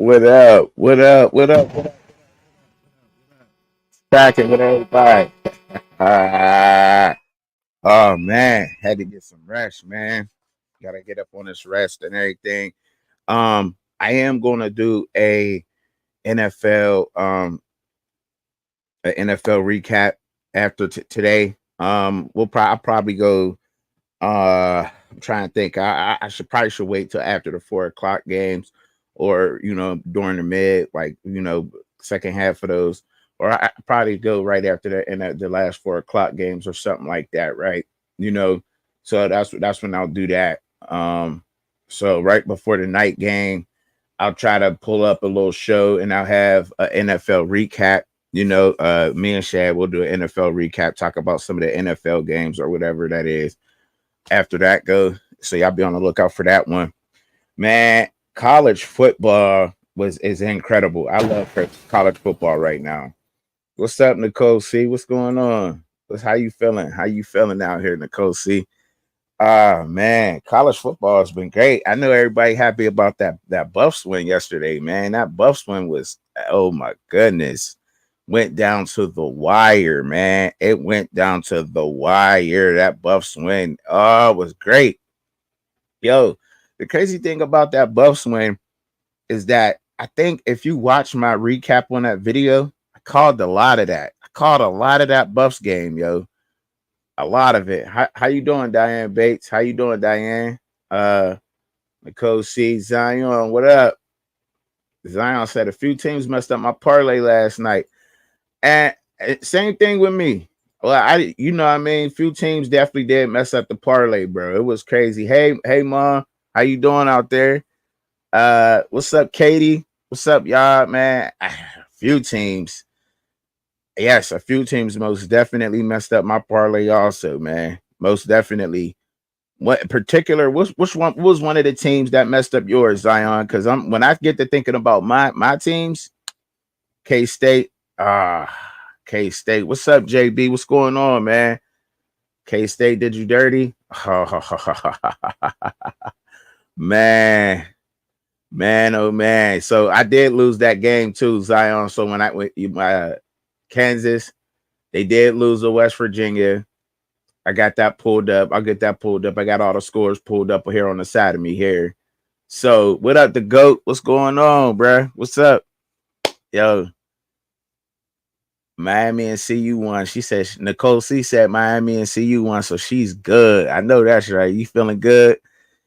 What up? What up? What up? What up? Stacking with everybody. Ah, oh man, had to get some rest, man. Gotta get up on this rest and everything. I am gonna do NFL a NFL recap after today. I'll probably go. I'm trying to think. I should probably should wait till after the 4 o'clock games, or during the mid, like second half of those, or I probably go right after the last 4 o'clock games or something like that, right? You know, so that's when I'll do that. So right before the night game, I'll try to pull up a little show and I'll have an NFL recap. Me and Shad will do an NFL recap, talk about some of the NFL games or whatever that is after that go. So y'all be on the lookout for that one. Man, college football is incredible. I love college football right now. What's up, Nicole C? What's going on? How you feeling? How you feeling out here, Nicole C? Ah man, college football has been great. I know everybody happy about that Buffs win yesterday, man. That Buffs win was, oh my goodness, went down to the wire, man. It went down to the wire. That Buffs win, oh, it was great. Yo, the crazy thing about that Buffs win is that I think if you watch my recap on that video, I called a lot of that. I called a lot of that Buffs game, yo. A lot of it. How you doing, Diane Bates? How you doing, Diane? Uh Nicole C. Zion, what up? Zion said a few teams messed up my parlay last night. And same thing with me. Well, what I mean, few teams definitely did mess up the parlay, bro. It was crazy. Hey, mom, how you doing out there? What's up, Katie? What's up, y'all, man? A few teams, yes, a few teams most definitely messed up my parlay, also, man. Most definitely. What in particular? Which one was one of the teams that messed up yours, Zion? Because when I get to thinking about my teams, K State. K State. What's up, JB? What's going on, man? K State did you dirty? Man, man, oh man. So I did lose that game too, Zion. So when I went Kansas, they did lose to West Virginia. I got that pulled up. I'll get that pulled up. I got all the scores pulled up here on the side of me here. So what up, the GOAT? What's going on, bruh? What's up? Yo, Miami and CU won. She said Nicole C said Miami and CU won, so she's good. I know that's right. You feeling good?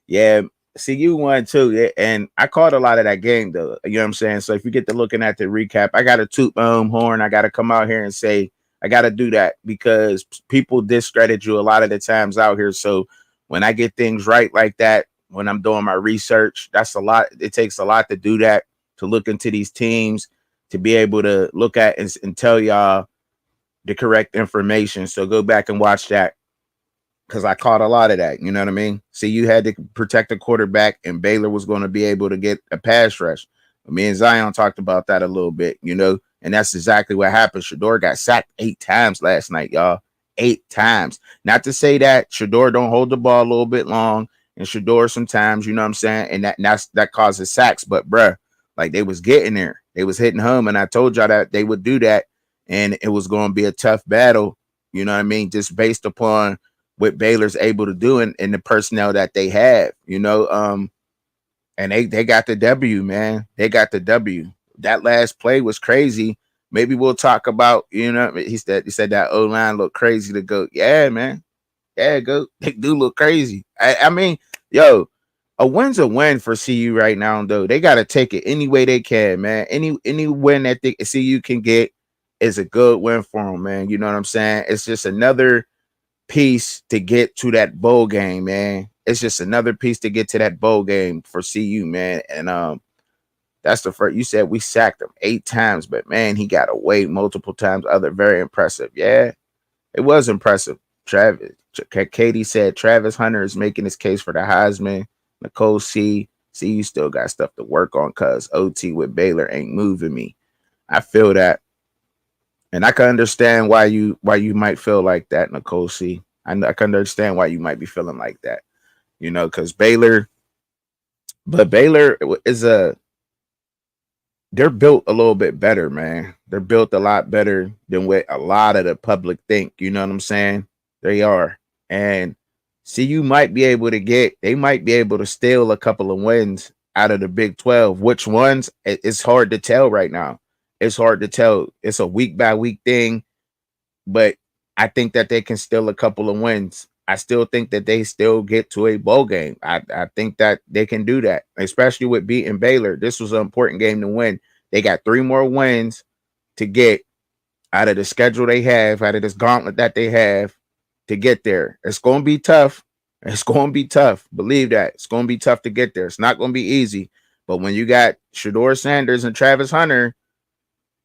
Yeah. CU won too. Yeah. And I caught a lot of that game though. You know what I'm saying? So if you get to looking at the recap, I gotta toot my own horn. I gotta come out here and say I gotta do that because people discredit you a lot of the times out here. So when I get things right like that, when I'm doing my research, that's a lot. It takes a lot to do that, to look into these teams, to be able to look at and tell y'all the correct information. So go back and watch that because I caught a lot of that. You know what I mean? See, you had to protect the quarterback, and Baylor was going to be able to get a pass rush. Me and Zion talked about that a little bit, and that's exactly what happened. Shador got sacked 8 times last night, y'all. 8 times. Not to say that Shador don't hold the ball a little bit long, and Shador sometimes, you know what I'm saying, and that causes sacks. But bruh, like they was getting there, they was hitting home, and I told y'all that they would do that, and it was going to be a tough battle. You know what I mean? Just based upon what Baylor's able to do and the personnel that they have, and they got the W, man. They got the W. That last play was crazy. Maybe we'll talk about, he said that O line looked crazy to go. Yeah, man. Yeah, go. They do look crazy. I mean, yo, a win's a win for CU right now, though. They gotta take it any way they can, man. Any win that the CU can get is a good win for them, man. You know what I'm saying? It's just another piece to get to that bowl game, man. It's just another piece to get to that bowl game for CU, man. And that's the first. You said we sacked him 8 times, but man, he got away multiple times. Other very impressive. Yeah, it was impressive. Travis, Katie said Travis Hunter is making his case for the Heisman. Nicole C, CU still got stuff to work on because OT with Baylor ain't moving me. I feel that. And I can understand why you might feel like that, Nicole C. I can understand why you might be feeling like that, because Baylor is they're built a little bit better, man. They're built a lot better than what a lot of the public think. You know what I'm saying? They are. And see, you might be able to they might be able to steal a couple of wins out of the Big 12. Which ones? It's hard to tell right now. It's hard to tell. It's a week by week thing, but I think that they can steal a couple of wins. I still think that they still get to a bowl game. I think that they can do that, especially with beating Baylor. This was an important game to win. They got 3 more wins to get out of the schedule they have, out of this gauntlet that they have to get there. It's going to be tough. It's going to be tough. Believe that. It's going to be tough to get there. It's not going to be easy. But when you got Shedeur Sanders and Travis Hunter,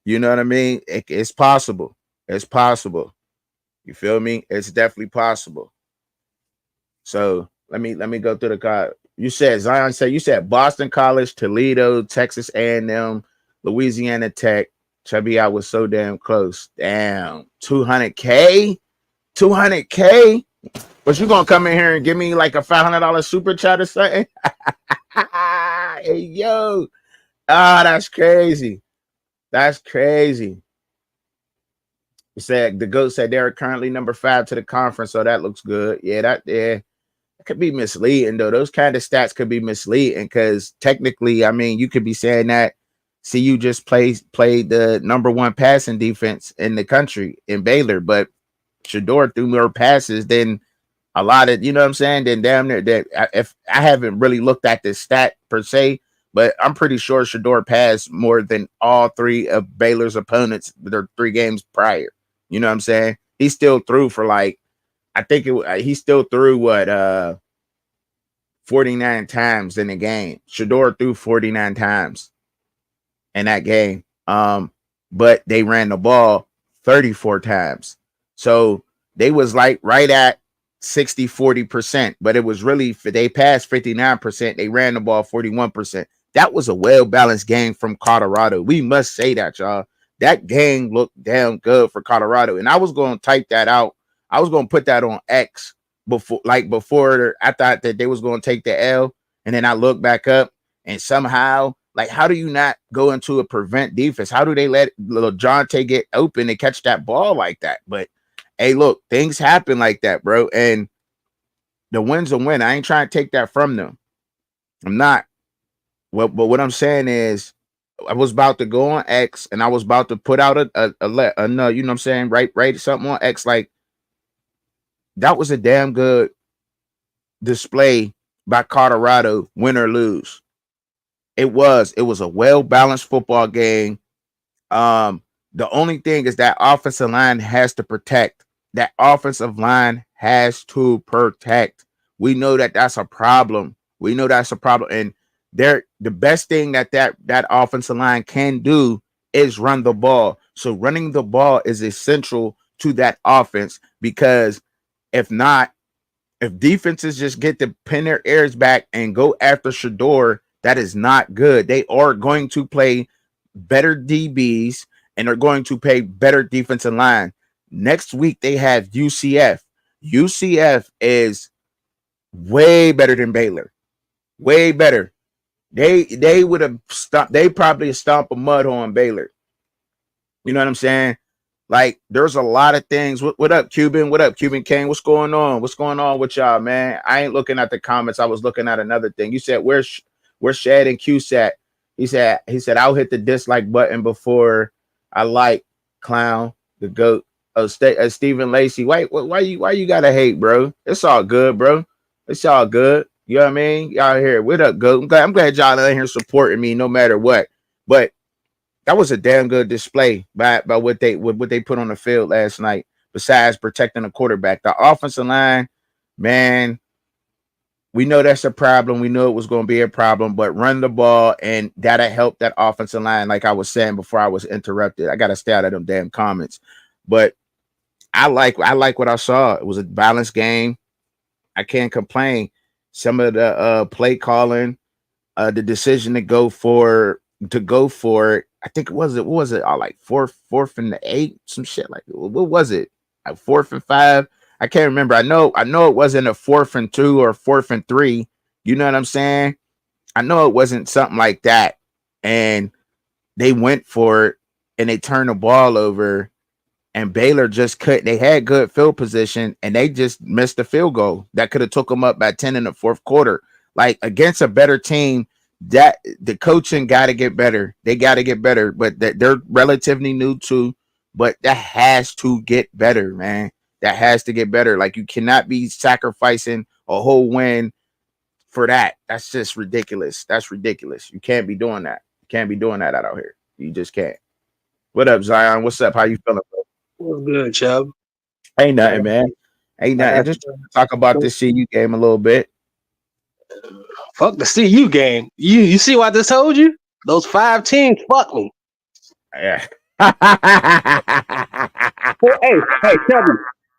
you know what I mean? It's possible. It's possible. You feel me? It's definitely possible. So let me go through the card. You said Zion said you said Boston College, Toledo, Texas A&M, Louisiana Tech. Chubby, I was so damn close. Damn, 200K, 200K. But you gonna come in here and give me like a $500 super chat or something? Hey yo, that's crazy. That's crazy. He said the GOAT said they're currently number 5 to the conference, so that looks good. Yeah, that could be misleading though. Those kind of stats could be misleading because technically, I mean, you could be saying that CU just played the number 1 passing defense in the country in Baylor, but Shedeur threw more passes than a lot of, you know what I'm saying? Then damn near that. If I haven't really looked at this stat per se, but I'm pretty sure Shedeur passed more than all 3 of Baylor's opponents their 3 games prior. You know what I'm saying? He still threw for like, I think he still threw what 49 times in the game. Shedeur threw 49 times in that game. But they ran the ball 34 times. So they was like right at 60-40%, but it was really they passed 59%, they ran the ball 41%. That was a well-balanced game from Colorado. We must say that, y'all. That game looked damn good for Colorado. And I was going to type that out. I was going to put that on X before I thought that they was going to take the L. And then I looked back up and somehow, like, how do you not go into a prevent defense? How do they let little Jonte get open and catch that ball like that? But hey, look, things happen like that, bro. And the win's a win. I ain't trying to take that from them. I'm not. But what I'm saying is, I was about to go on X and I was about to put out a you know what I'm saying, write something on X like that was a damn good display by Colorado, win or lose. It was a well-balanced football game. The only thing is that offensive line has to protect. That offensive line has to protect. We know that that's a problem. We know that's a problem. And the best thing that offensive line can do is run the ball. So running the ball is essential to that offense because if not, if defenses just get to pin their ears back and go after Shedeur, that is not good. They are going to play better DBs and are going to play better defensive line. Next week, they have UCF. UCF is way better than Baylor. Way better. They would have stopped. They probably stomped a mud on Baylor. You know what I'm saying? Like, there's a lot of things. What up, Cuban? What up, Cuban King? What's going on? What's going on with y'all, man? I ain't looking at the comments. I was looking at another thing. You said, where's Shad and QSAT? He said, I'll hit the dislike button before I like clown, the GOAT. Oh, Stephen Lacey. Why you gotta hate, bro? It's all good, bro. It's all good. You know what I mean? Y'all here. What up, GOAT? I'm glad y'all in here supporting me no matter what. But that was a damn good display by what they put on the field last night, besides protecting the quarterback. The offensive line, man, we know that's a problem. We knew it was going to be a problem, but run the ball, and that'll help that offensive line, like I was saying before I was interrupted. I got to stay out of them damn comments. But I like what I saw. It was a balanced game. I can't complain. Some of the play calling, the decision to go for it. I think what was it? Like fourth and 8, some shit like what was it? Like 4th and 5. I can't remember. I know it wasn't a 4th and 2 or 4th and 3. You know what I'm saying? I know it wasn't something like that. And they went for it and they turned the ball over. And Baylor just cut. They had good field position, and they just missed a field goal that could have took them up by 10 in the fourth quarter. Like against a better team, that the coaching got to get better. They got to get better, but they're relatively new too. But that has to get better, man. That has to get better. Like you cannot be sacrificing a whole win for that. That's just ridiculous. That's ridiculous. You can't be doing that. You can't be doing that out here. You just can't. What up, Zion? What's up? How you feeling, bro? What's good, Chubb? Ain't nothing, man. Ain't nothing. Just talk about this CU game a little bit. Fuck the CU game. You see what I just told you? Those 5 teams fuck me. Yeah. Hey, Chubb.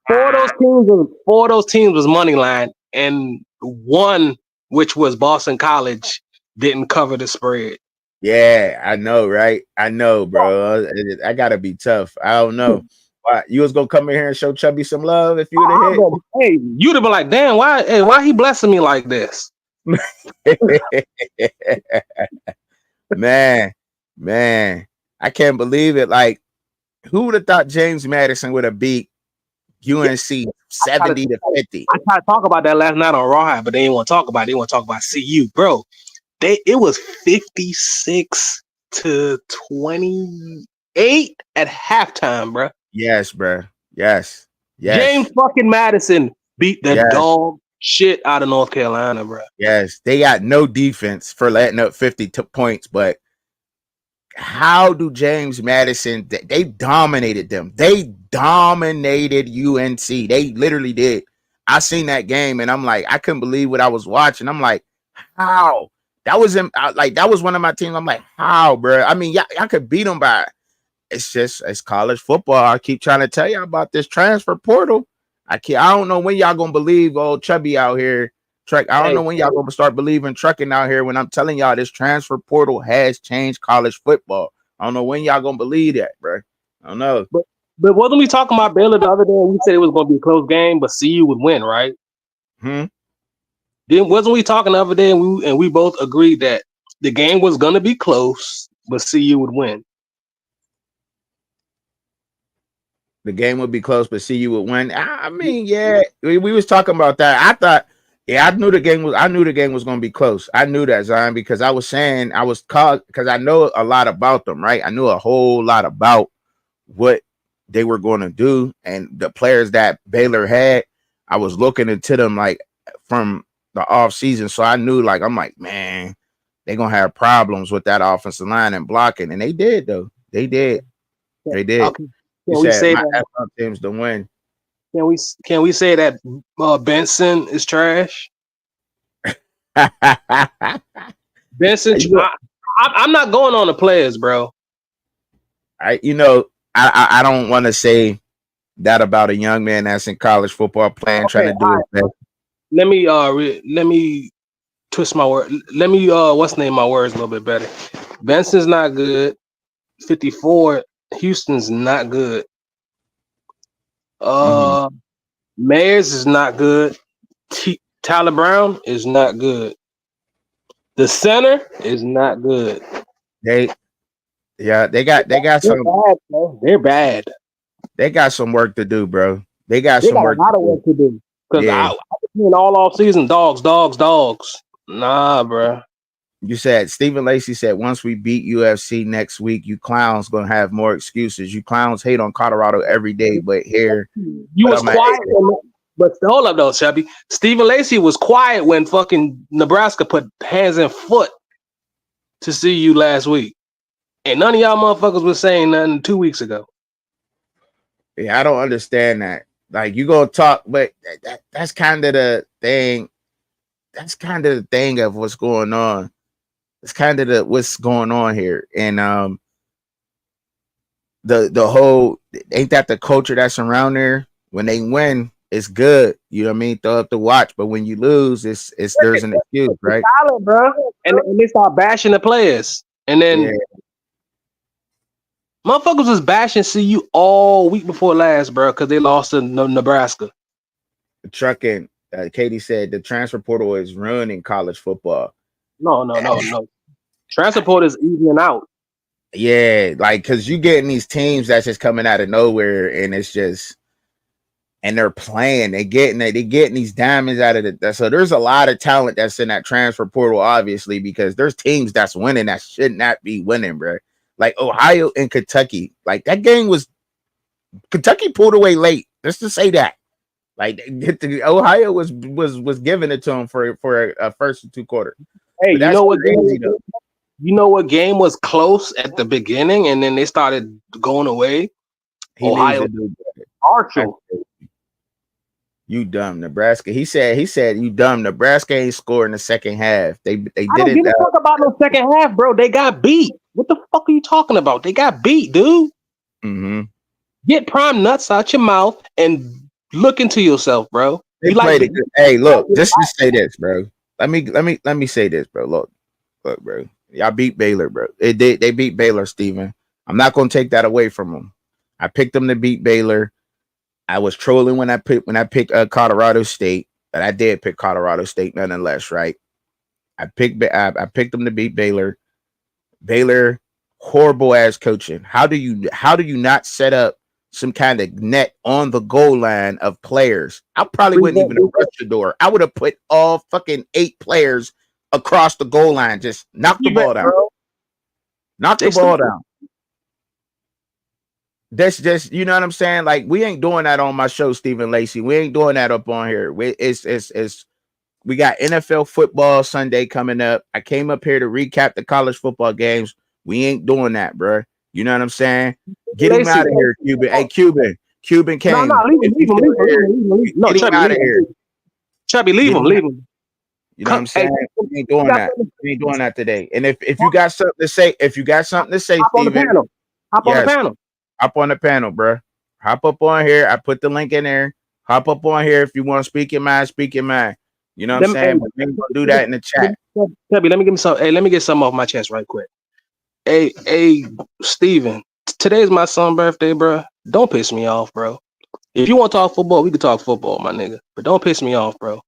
Four of those teams was money line, and one, which was Boston College, didn't cover the spread. Yeah, I know, right? I know, bro. I gotta be tough. I don't know. Why you was gonna come in here and show Chubby some love if you would have hit? Hey, you'd have been like, damn, why he blessing me like this? man, I can't believe it. Like, who would have thought James Madison would have beat UNC 70 to 50? I tried to talk about that last night on Rawhide, but they didn't want to talk about it. They want to talk about CU, bro. It was 56 to 28 at halftime, bro. Yes, bro. Yes. James fucking Madison beat the dog shit out of North Carolina, bro. Yes, they got no defense for letting up 50 points, but how do James Madison? They dominated them. They dominated UNC. They literally did. I seen that game and I'm like, I couldn't believe what I was watching. I'm like, how? That was that was one of my teams. I'm like, how, bro? I mean, I could beat them by. It's college football. I keep trying to tell you about this transfer portal. I don't know when y'all gonna believe old Chubby out here. I don't know when y'all gonna start believing trucking out here when I'm telling y'all this transfer portal has changed college football. I don't know when y'all gonna believe that, bro. I don't know. But wasn't we talking about Baylor the other day? We said it was gonna be a close game, but CU would win, right? Then wasn't we talking the other day and we both agreed that the game was gonna be close, but CU would win. The game would be close, but CU would win. I mean, yeah, we was talking about that. I thought, yeah, I knew the game was going to be close. I knew that, Zion, because I was saying because I know a lot about them, right? I knew a whole lot about what they were going to do and the players that Baylor had. I was looking into them like from the off season, so I knew I'm like, man, they're gonna have problems with that offensive line and blocking, and they did though. They did. Okay. Can we say that teams to win? Can we say that Benson is trash? Benson, I'm not going on the players, bro. I don't want to say that about a young man that's in college football playing, trying to do his best. Let me twist my word. Let me name my words a little bit better. Benson's not good. 54. Houston's not good. Mayers is not good. Tyler Brown is not good. The center is not good. They got some. Bad, they're bad. They got some work to do, bro. They got a lot of work to do. Because I've been all off season dogs. Nah, bro. You said Stephen Lacey said once we beat UFC next week, you clowns gonna have more excuses. You clowns hate on Colorado every day, but here you was quiet. But hold up though, Chubby. Stephen Lacey was quiet when fucking Nebraska put hands and foot to see you last week, and none of y'all motherfuckers was saying nothing 2 weeks ago. Yeah, I don't understand that. Like you gonna talk, but that's kind of the thing. That's kind of the thing of what's going on. It's kind of what's going on here, and the whole ain't that the culture that's around there. When they win, it's good. You know what I mean? Throw up the watch, but when you lose, it's there's an excuse, right? Solid, bro. And they start bashing the players, and then motherfuckers was bashing CU all week before last, bro, because they lost to Nebraska. Truckin, Katie said the transfer portal is ruining college football. No. Transfer portal is evening out. Yeah, like because you getting these teams that's just coming out of nowhere, and it's just and they're playing, they getting these diamonds out of it. So there's a lot of talent that's in that transfer portal, obviously, because there's teams that's winning that should not be winning, bro. Like Ohio and Kentucky, like that game was Kentucky pulled away late. Just to say that, like Ohio was giving it to them for a first and two quarters. Hey, But you that's know what crazy game? though. You know what game was close at the beginning, and then they started going away. He needs Ohio to do better. Marshall. You dumb Nebraska. He said you dumb. Nebraska ain't scored in the second half. They I did don't it. give a fuck about no second half, bro. They got beat. What the fuck are you talking about? They got beat, dude. Mm-hmm. Get prime nuts out your mouth and look into yourself, bro. They You like played it good. Hey, look, just to say this, bro. Let me say this, bro. Look, bro. Y'all beat Baylor, bro. They beat Baylor, Steven. I'm not gonna take that away from them. I picked them to beat Baylor. I was trolling when I picked Colorado State, but I did pick Colorado State nonetheless, right? I picked them to beat Baylor. Baylor, horrible ass coaching. How do you not set up some kind of net on the goal line of players? I probably wouldn't even have rushed the door. I would have put all fucking 8 players across the goal line. Just knock the ball down. bro. Knock the ball down. That's just, you know what I'm saying? Like, we ain't doing that on my show, Stephen Lacey. We ain't doing that up on here. We got NFL football Sunday coming up. I came up here to recap the college football games. We ain't doing that, bro. You know what I'm saying? Get him out of here, Cuban. Hey, Cuban came. No, leave him. No, get him out of here. Chubby, leave him. You know what I'm saying? We ain't doing that. We ain't doing that today. And if you got something to say, hop on the panel. Hop on the panel. Hop on the panel, bro. Hop up on here. I put the link in there. Hop up on here if you want to speak your mind. Speak your mind. You know what I'm saying? But we ain't gonna do that in the chat. Chubby, let me give me some. Hey, let me get something off my chest right quick. Hey, Steven, today's my son's birthday, bro. Don't piss me off, bro. If you want to talk football, we can talk football, my nigga. But don't piss me off, bro.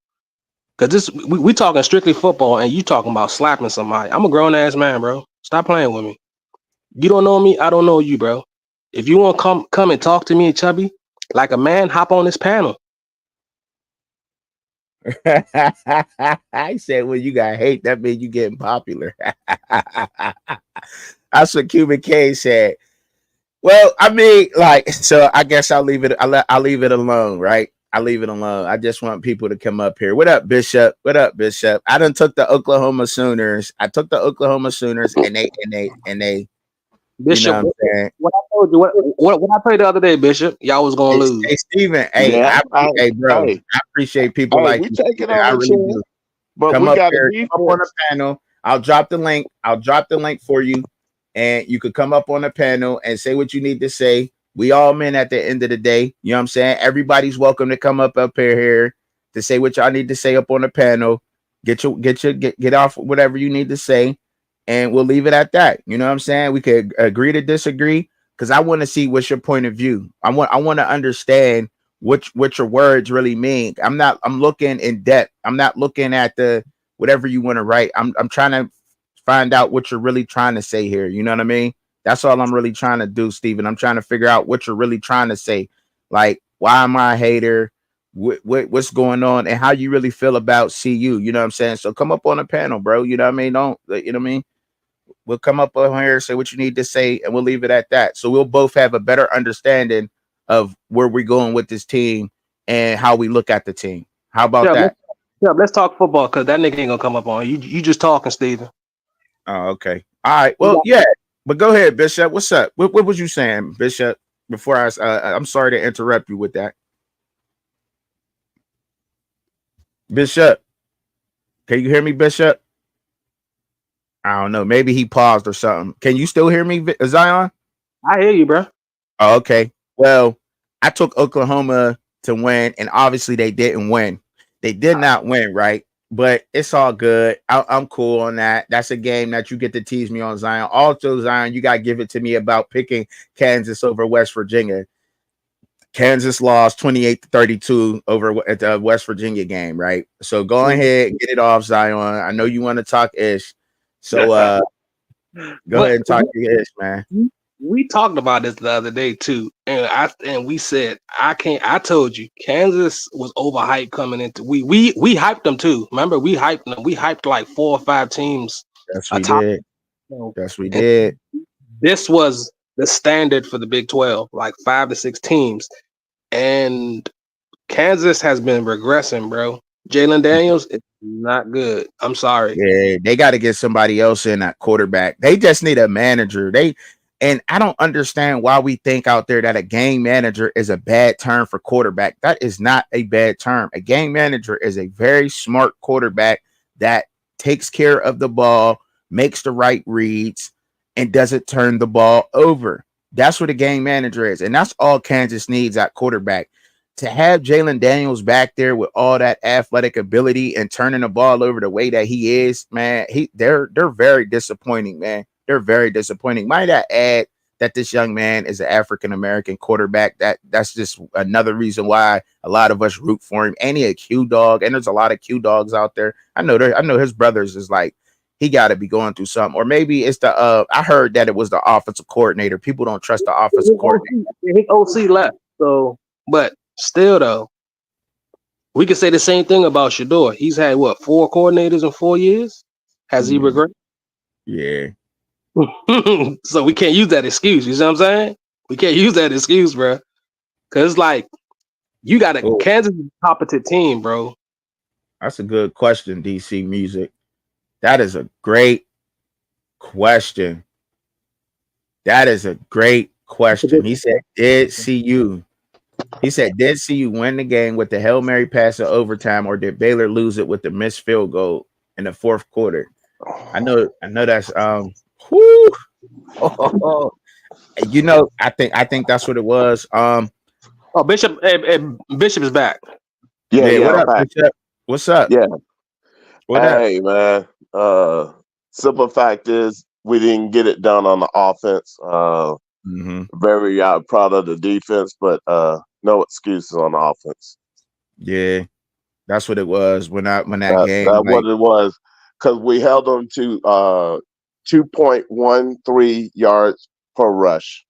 Cause we talking strictly football, and you talking about slapping somebody. I'm a grown ass man, bro. Stop playing with me. You don't know me, I don't know you, bro. If you want to come and talk to me, Chubby, like a man, hop on this panel. I said, well, you got hate. That means you getting popular. That's what Cuban K said. Well, I mean, like, so I guess I'll leave it. I'll leave it alone, right? I leave it alone. I just want people to come up here. What up, Bishop? What up, Bishop? I done took the Oklahoma Sooners. I took the Oklahoma Sooners, and they. Bishop, you know what I told you, what I told you the other day, Bishop, y'all was gonna lose. Hey, Steven, hey, Yeah, hey, bro, I appreciate people like we you. take it I on really chance, do. but Come we up got here, to come up on the panel. I'll drop the link. For you, and you could come up on the panel and say what you need to say. We all men at the end of the day. You know what I'm saying? Everybody's welcome to come up here to say what y'all need to say up on the panel. Get off whatever you need to say, and we'll leave it at that. You know what I'm saying? We could agree to disagree, because I want to see what's your point of view. I want to understand what your words really mean. I'm looking in depth. I'm not looking at the whatever you want to write. I'm trying to find out what you're really trying to say here. You know what I mean? That's all I'm really trying to do, Steven. I'm trying to figure out what you're really trying to say. Like, why am I a hater? What's going on, and how you really feel about CU? You know what I'm saying? So come up on the panel, bro. You know what I mean? Don't, you know what I mean? We'll come up on here, say what you need to say, and we'll leave it at that. So we'll both have a better understanding of where we're going with this team and how we look at the team. How about that? Let's talk football, because that nigga ain't gonna come up on you. You just talking, Steven. Oh, okay. All right. Well, yeah. But go ahead, Bishop. What's up? What was you saying, Bishop? Before I'm sorry to interrupt you with that. Bishop, can you hear me, Bishop? I don't know. Maybe he paused or something. Can you still hear me, Zion? I hear you, bro. Oh, okay. Well, I took Oklahoma to win, and obviously they didn't win. They did not win, right? But it's all good. I'm cool on that. That's a game that you get to tease me on, Zion. Also, Zion, you got to give it to me about picking Kansas over West Virginia. Kansas lost 28-32 over at the West Virginia game, right? So go ahead, get it off, Zion. I know you want to talk ish. So Go But ahead and talk to your ish, man. we talked about this the other day too, and we said I can't. I told you Kansas was overhyped coming into. We hyped them too. Remember, we hyped them. We hyped like 4 or 5 teams Yes, we atop. did. You Yes, we and did. this was the standard for the Big 12, like 5 to 6 teams, and Kansas has been regressing, bro. Jalen Daniels is not good. I'm sorry. Yeah, they got to get somebody else in at quarterback. They just need a manager. And I don't understand why we think out there that a game manager is a bad term for quarterback. That is not a bad term. A game manager is a very smart quarterback that takes care of the ball, makes the right reads, and doesn't turn the ball over. That's what a game manager is. And that's all Kansas needs at quarterback. To have Jalen Daniels back there with all that athletic ability and turning the ball over the way that he is, man, they're very disappointing, man. They're very disappointing. Might I add that this young man is an African American quarterback? That's just another reason why a lot of us root for him. And he a Q dog, and there's a lot of Q dogs out there. I know his brothers is like he got to be going through something, or maybe it's the. I heard that it was the offensive coordinator. People don't trust the offensive coordinator. His OC left, so but still though, we could say the same thing about Shador. He's had what 4 coordinators in 4 years? Has he Mhm. regressed? Yeah. So we can't use that excuse. You see what I'm saying? We can't use that excuse, bro. Cause like you got a Oh, Kansas competent team, bro. that's a good question, DC Music. That is a great question. That is a great question. He said, did CU? He said, did CU win the game with the Hail Mary pass in overtime, or did Baylor lose it with the missed field goal in the fourth quarter? I know that's whew, oh, I think that's what it was. Oh, Bishop, Bishop is back. Yeah, Yeah, yeah, what I'm up, back. Bishop? What's up? Yeah. What up? Hey, man. Simple fact is we didn't get it done on the offense. Mm-hmm. Very proud of the defense, but no excuses on the offense. Yeah, that's what it was when that game, That what like, it was, because we held them to 2.13 yards per rush.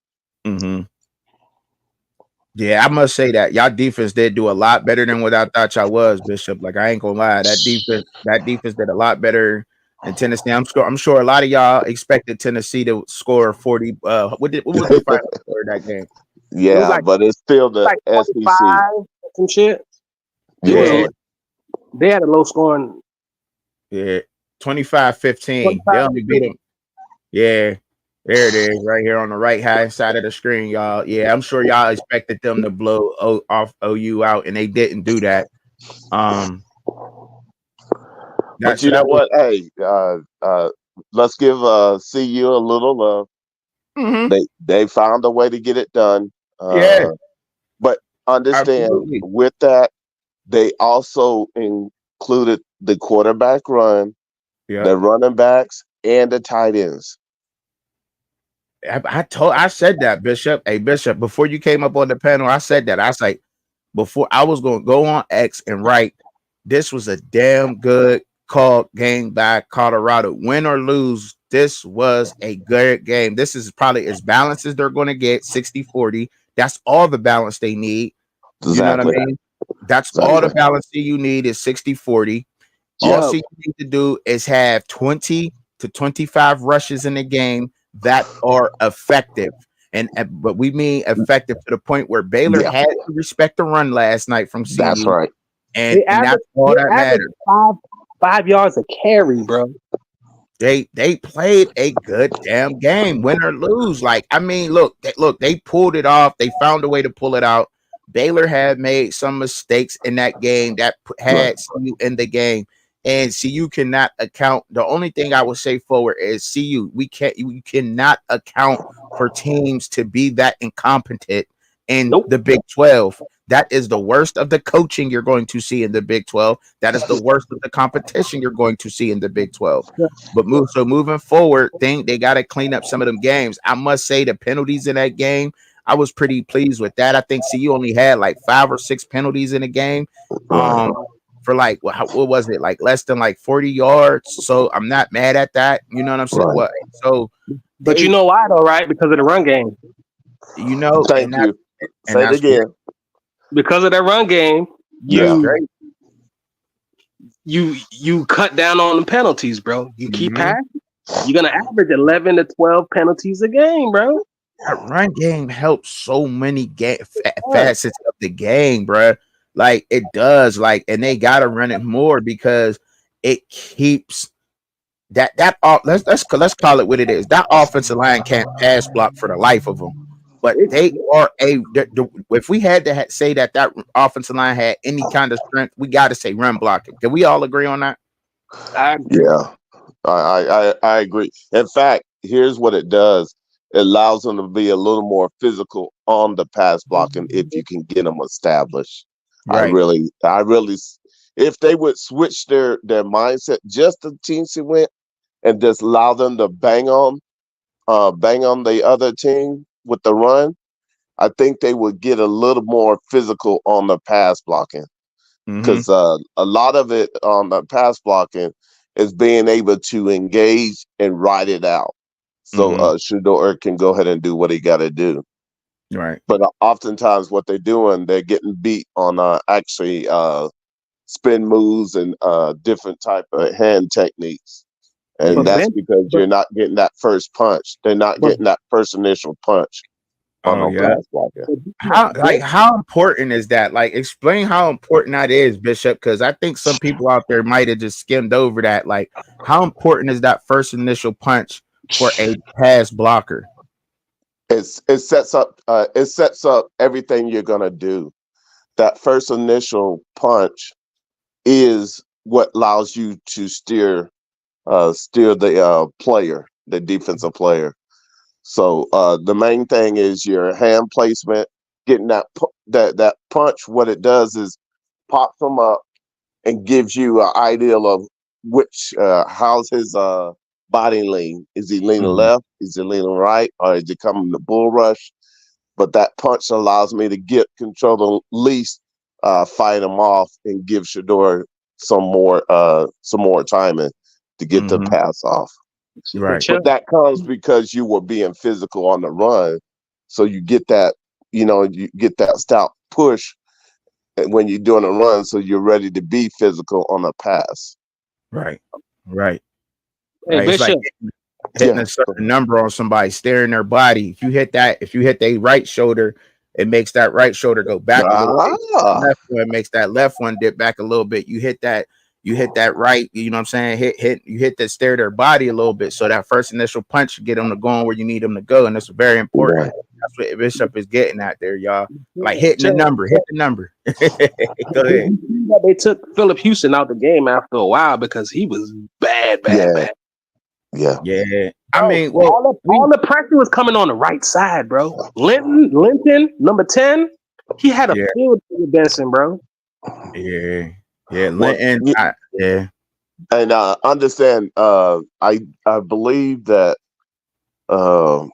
mm-hmm. Yeah, I must say that y'all defense did do a lot better than what I thought y'all was, Bishop. Like, I ain't gonna lie, that defense did a lot better than Tennessee. I'm sure a lot of y'all expected Tennessee to score 40. What was the final score of that game? It was Yeah, like but it's still the like SEC. 25 some shit. It was Yeah, they had a low scoring yeah, 25-15. 25 They only beat them. Yeah, there it is, right here on the right hand side of the screen, y'all. Yeah, I'm sure y'all expected them to blow off OU out, and they didn't do that. Um, But that you so know that was what? Hey, let's give CU a little love. mhm. They found a way to get it done. Yeah, But understand absolutely. with that, they also included the quarterback run, Yeah, the running backs, and the tight ends. I said that, Bishop. Hey, Bishop, before you came up on the panel, I said that. I was like, before I was going to go on X and write, this was a damn good call game by Colorado. Win or lose, this was a good game. This is probably as balanced as they're going to get, 60-40. That's all the balance they need. You know what I Exactly. mean? That's all the Exactly. balance that you need is 60-40. All Yep. yo. CU need to do is have 20 to 25 rushes in the game that are effective. And but we mean effective to the point where Baylor Yeah. had to respect the run last night from That's CU, right. and that's all They that averaged matters. five yards a carry, bro. They played a good damn game, win or lose. Like, I mean, look, they pulled it off. They found a way to pull it out. Baylor had made some mistakes in that game that Right. had CU in the game, and CU cannot account. The only thing I would say forward is CU. We cannot account for teams to be that incompetent in Nope. the Big 12. That is the worst of the coaching you're going to see in the Big 12. That is the worst of the competition you're going to see in the Big 12. But moving forward, they got to clean up some of them games. I must say the penalties in that game, I was pretty pleased with that. I think CU only had like 5 or 6 penalties in the game. Right. Um, for like what was it, like less than like 40 yards. So I'm not mad at that. You know what I'm saying? Right. What? So But you they, know why though, right? Because of the run game. and Thank that you. and Say it that's again. Because of that run game, that's Yeah. great. you cut down on the penalties, bro. You keep Mm-hmm. passing, you're gonna average 11 to 12 penalties a game, bro. That run game helps so many What? facets of the game, bro. Like it does, like, and they gotta run it more because it keeps let's call it what it is. That offensive line can't pass block for the life of them, but they are if we had to say that offensive line had any kind of strength, we got to say run blocking. Can we all agree on that? I, Yeah. I agree. In fact, here's what it does. It allows them to be a little more physical on the pass blocking if you can get them established. Right. I really, if they would switch their mindset just a teensy went and just allow them to bang on the other team with the run, I think they would get a little more physical on the pass blocking. Mm-hmm. Because a lot of it on the pass blocking is being able to engage and ride it out. So Mm-hmm. Shador can go ahead and do what he got to do. Right. But oftentimes what they're doing, they're getting beat on actually spin moves and different type of hand techniques. And but Yeah. that's Ben, because but you're not getting that first punch. They're not but, getting that first initial punch on Oh no yeah. pass blocking. Ben, How important is that? Like explain how important that is, Bishop, because I think some people out there might have just skimmed over that. Like how important is that first initial punch for a pass blocker? It sets up everything you're gonna do. That first initial punch is what allows you to steer the player, the defensive player. So the main thing is your hand placement, getting that punch. What it does is pops them up and gives you an idea of which how's his body lean. Is he leaning Mhm. left? Is he leaning right? Or is he coming to bull rush? But that punch allows me to get control of least fight him off and give Shador some more timing to get the Mhm. pass off. but Right. Chuck, But that comes because you were being physical on the run. So you get that, you get that stout push when you're doing a run, so you're ready to be physical on a pass. Right. Right. hey Right. It's like Bishop, hitting Yeah. a certain number on somebody, staring their body. If you hit their right shoulder, it makes that right shoulder go back a little bit. Ah, Left one makes that left one dip back a little bit. You hit that right, you know what I'm saying? You hit that stare their body a little bit. So that first initial punch get them to going where you need them to go. And that's very important. right. That's what Bishop is getting at there, y'all. Like hitting the Chuck, number, hit the number. Go ahead. they took Philip Houston out the game after a while because he was bad, bad, Yeah. bad. Yeah. Yeah. I Bro, mean, well, all the pressure was coming on the right side, bro. Linton, number 10, he had a yeah, field day with Benson, bro. yeah, yeah. Well, Linton, yeah. and understand. I believe that uh,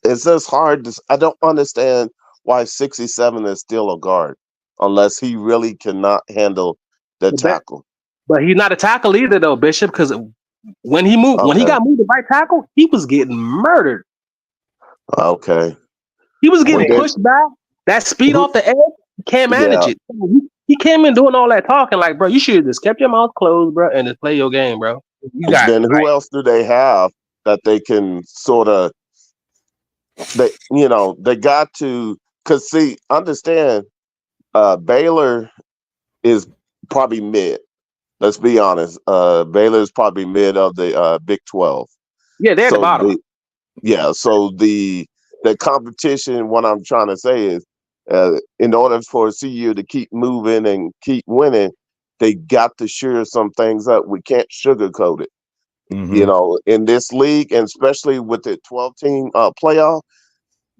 it's just hard. I don't understand why 67 is still a guard unless he really cannot handle the But, that, tackle. but he's not a tackle either, though, Bishop, because when he Okay. got moved to right tackle, he was getting murdered. Okay. He was Well getting then, pushed back. That speed who? off the edge, he can't manage Yeah. it. He came in doing all that talking, like, bro, you should have just kept your mouth closed, bro, and just play your game, bro. You got Then who else do they have that they can sort of they got to, because see, understand, Baylor is probably mid. Let's be honest. Baylor is probably mid of the Big 12. Yeah, they're at the So bottom. the competition. What I'm trying to say is, in order for CU to keep moving and keep winning, they got to sure some things up. We can't sugarcoat it. mm-hmm, In this league, and especially with the 12-team playoff,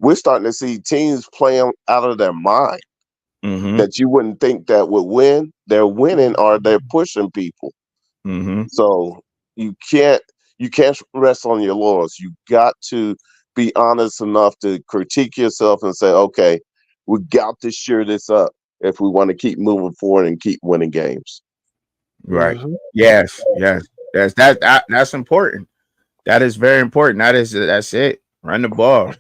we're starting to see teams playing out of their mind mm-hmm, that you wouldn't think that would win. They're winning or they're pushing people. mm-hmm. So you can't rest on your laurels. You got to be honest enough to critique yourself and say, okay, we got to sure this up. if we want to keep moving forward and keep winning games. Right. Yes. That's important. That is very important. That's it. Run the ball.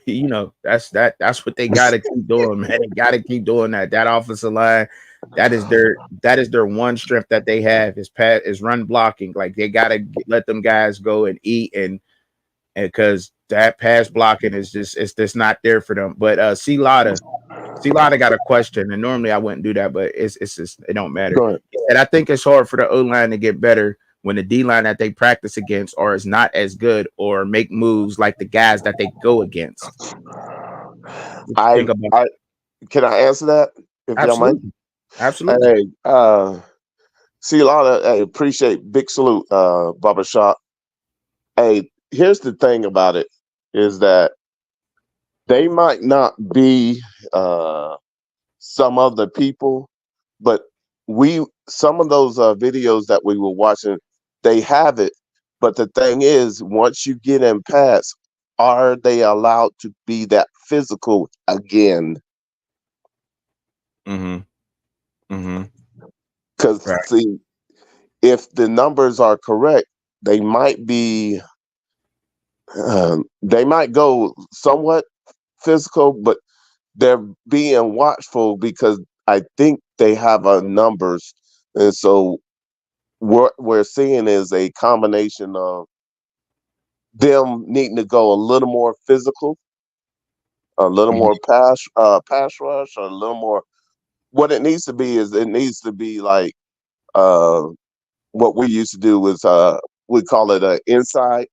That's what they gotta keep doing, man. They gotta keep doing that. That offensive line, that is their one strength that they have is run blocking. Like they gotta let them guys go and eat and because that pass blocking is just not there for them. But C Lotta got a question, and normally I wouldn't do that, but it's just it don't matter. Go ahead. And I think it's hard for the O line to get better when the D line that they practice against or is not as good or make moves like the guys that they go against. What you think about I can I answer that if that? you don't mind? Absolutely, absolutely. Hey, see a lot of hey, appreciate big salute, Bubba Shop. Hey, here's the thing about it is that they might not be some other people, but we some of those videos that we were watching, they have it. But the thing is, once you get in pass, are they allowed to be that physical again? Mm-hmm. Mm-hmm. Because Right. see, if the numbers are correct, they might be they might go somewhat physical, but they're being watchful because I think they have numbers, and so what we're seeing is a combination of them needing to go a little more physical, a little Mhm. more pass rush, or a little more. What it needs to be is it needs to be like uh, what we used to do was we call it a inside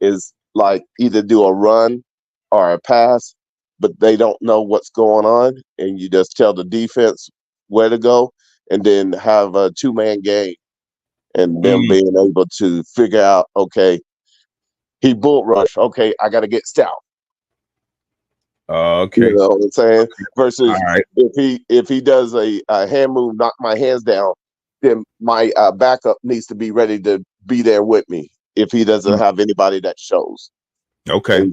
is like either do a run or a pass, but they don't know what's going on, and you just tell the defense where to go, and then have a 2-man game, and them Mm. being able to figure out, okay, he bull rush, okay, I got to get stout. Oh, You okay. know what I'm saying? All Versus right. if he does a hand move, knock my hands down, then my backup needs to be ready to be there with me if he doesn't Mm. have anybody that shows. Okay.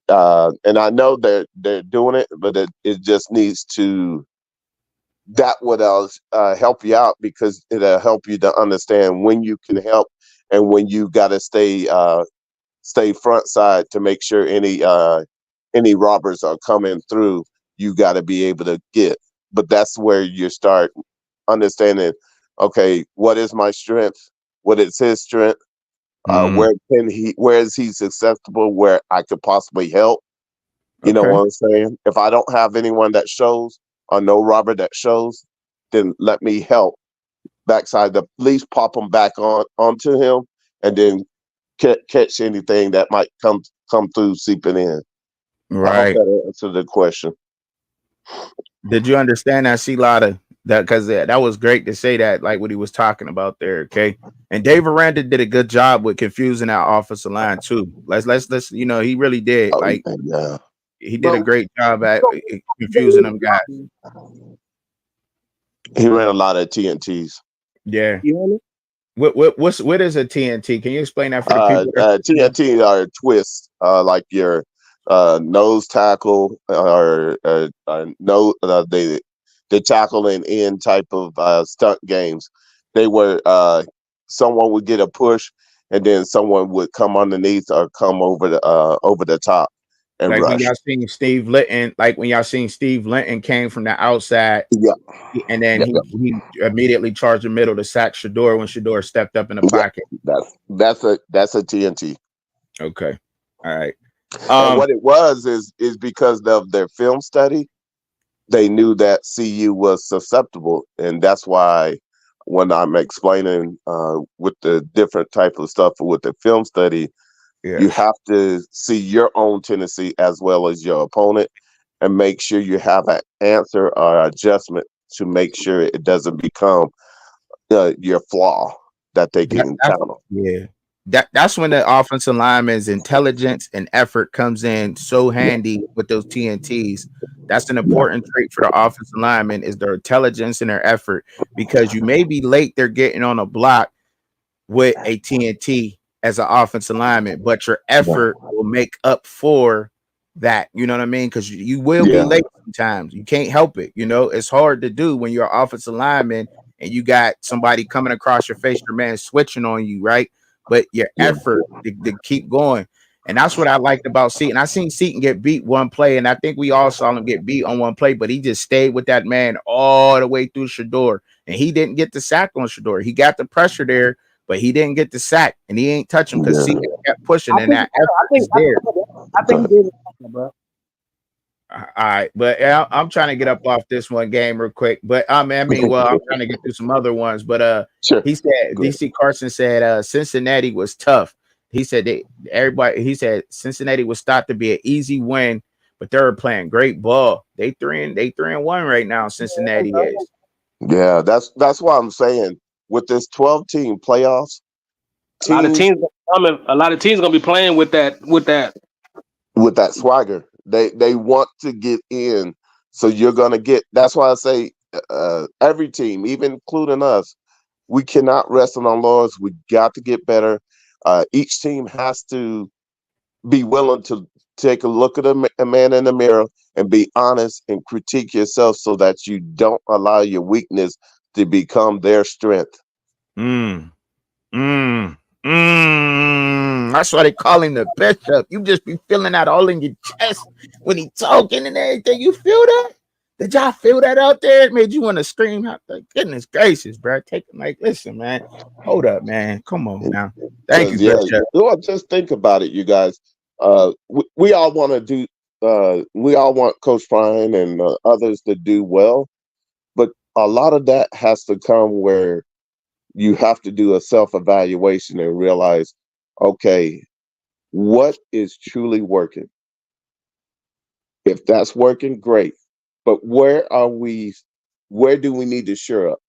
And I know they're doing it, but it just needs to that would help you out because it'll help you to understand when you can help and when you got to stay front side to make sure any robbers are coming through. You got to be able to get, but that's where you start understanding. Okay, what is my strength? What is his strength? Mm. Where is he susceptible? Where I could possibly help? You know Okay. what I'm saying? If I don't have anyone that shows or no robber that shows, then let me help backside the at least pop them back onto him, and then catch anything that might come through seeping in. I hope Right. that answered the question. Did you understand that, C Lotta? That because that was great to say that, like what he was talking about there. Okay. And Dave Aranda did a good job with confusing that offensive line too. Let's he really did. Oh Like yeah, he did a But great job at confusing them guys. he ran a lot of TNTs. Yeah. you hear me? What is a TNT? Can you explain that for the people that don't know? TNT are twists, like your nose tackle or no, the tackle and end type of stunt games. They were someone would get a push, and then someone would come underneath or come over the top and Like when rush. y'all seen Steve Litton, came from the outside, Yeah, and then yeah, he immediately charged the middle to sack Shador when Shador stepped up in the yeah. pocket. That's a TNT. Okay. All right. And Um, what it was is because of their film study, they knew that CU was susceptible, and that's why when I'm explaining with the different type of stuff with the film study, you yes. have to see your own tendency as well as your opponent, and make sure you have an answer or adjustment to make sure it doesn't become your flaw that they That, can that's count on. yeah. That's when the offensive lineman's intelligence and effort comes in so Yeah, handy with those TNTs. That's an yeah, important trait for the offensive lineman is their intelligence and their effort because you may be late. They're getting on a block with a TNT as an offensive lineman, but your yeah, effort will make up for that. You know what I mean? Because you will be Yeah. late sometimes. You can't help it. You know, it's hard to do when you're an offensive lineman and you got somebody coming across your face, your man switching on you, right? But your Yeah. effort to keep going. And that's what I liked about Seaton. I seen Seaton get beat one play, and I think we all saw him get beat on one play, but he just stayed with that man all the way through Shador. And he didn't get the sack on Shador. He got the pressure there, but he didn't get the sack, and he ain't touch him because Yeah. Seaton kept pushing, I and think, that I effort think, is there. I think he did it, bro. All right, but I'm trying to get up off this one game real quick. But well, I'm trying to get through some other ones. But Sure. he said Good. DC Carson said Cincinnati was tough. He said everybody. He said Cincinnati was thought to be an easy win, but they were playing great ball. They 3-1 right now. Cincinnati is. Yeah, that's why I'm saying with this 12-team playoffs, A lot of teams teams coming. A lot of teams gonna be playing with that. with that swagger, they want to get in. So you're gonna get. That's why I say every team, even including us, we cannot rest on our laurels. We got to get better. Each team has to be willing to take a look at a man in the mirror and be honest and critique yourself so that you don't allow your weakness to become their strength. Mm, mm, That's why they call him the bishop. You just be feeling that all in your chest when he talking and everything. You feel that? Did y'all feel that out there? It made you want to scream out there. Goodness gracious, bro. Take like, listen, man. Hold up, man. Come on now. Thank you, Because Bishop. just think about it, you guys. We all want to do. We all want Coach Brian and others to do well, but a lot of that has to come where you have to do a self-evaluation and realize, okay, what is truly working? If that's working, great. But where are we? Where do we need to shore up?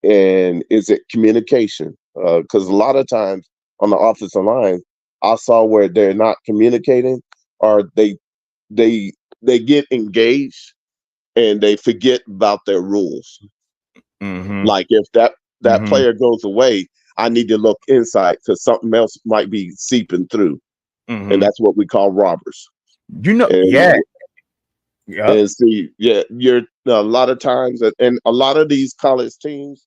And is it communication? Because a lot of times on the offensive line, I saw where they're not communicating, or they they get engaged and they forget about their rules. Mm-hmm. Like if that Mm-hmm. player goes away, I need to look inside because something else might be seeping through, and Mm-hmm. that's what we call robbers. And Yeah. Yep. and see, yeah, you're a lot of times, and a lot of these college teams